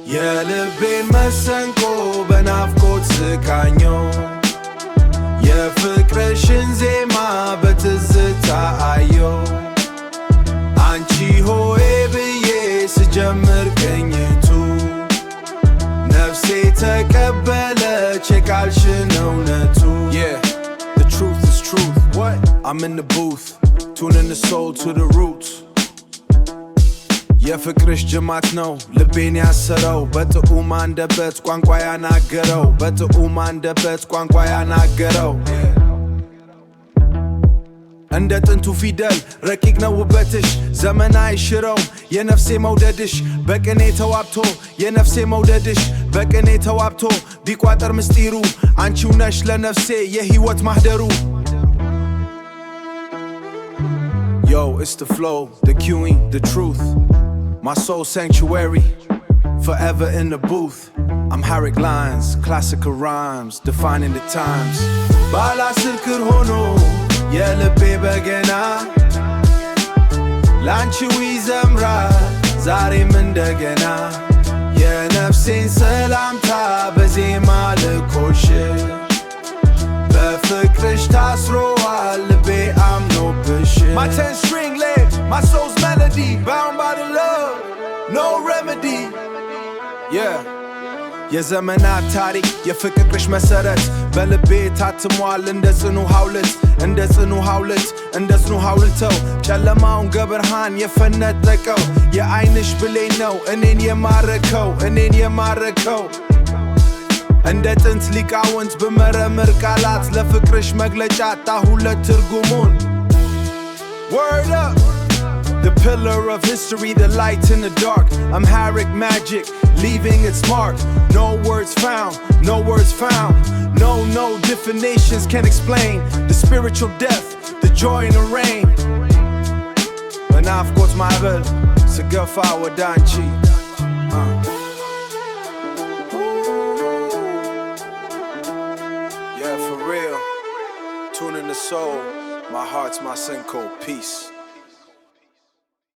የልቤን መሰንቆ በናፍቆት ስቃኘው የፍቅርሽን ዜማ በትዝታ አየው አንቺ ሆይ ብዬ ስጀምር ቅኝቱ ነፍሴ ተቀበለች የቃልሽን እውነቱ Yeah, the truth is truth. What? I'm in the booth, tuning the soul to the roots. የፍቅርሽ ጅማት ነው ልቤን ያሰረው በጥዑም አንደበት ቋንቋ ያናገረው በጥዑም አንደበት ቋንቋ ያናገረው እንደ ጥንቱ ፊደል ረቂቅ ነው ውበትሽ ዘመን አይሽረው የነፍሴ መውደድሽ በቅኔ ተዋብቶ የነፍሴ መውደድሽ በቅኔ ተዋብቶ ቢቋጠር ምስጢሩ አንቺው ነሽ ለነፍሴ የህይወት ማህደሩ Yo, it's the flow, the cueing, the truth My soul sanctuary, forever in the booth I'm Harrick lines, classical rhymes, defining the times ባላስክር ሆኖ የልቤ በገና ላንቺው ይዘምራል ዛሬም እንደገና የነፍሴን ሰላምታ በዜማ ልኮሽ በፍቅርሽ ታስሮዋል ልቤ አምኖብሽ My 10-string led, my soul's melody bound by the love, no remedy Yeah የዘመናት ታሪክ የፍቅርሽ መሰረት በልቤ ታትሟል እንደ ጽኑ ሐውልት እንደ ጽኑ ሐውልት እንደ ጽኑ ሐውልተው ጨለማውን ገበርሃን የፈነጠቀው የዓይንሽ ብሌን ነው እኔን የማረከው እንደ ጥንት ሊቃውንት በመረምር ቃላት ለፍቅርሽ መግለጫ አጣሁለት ትርጉሙን Word up The pillar of history, the light in the dark I'm Harrick magic, leaving its mark No words found, no words found No definitions can explain The spiritual death, the joy and the rain በናፍቆት ማዕበል ስገፋ ወደ አንቺ Yeah, for real Tuning the soul My heart's my syncope, peace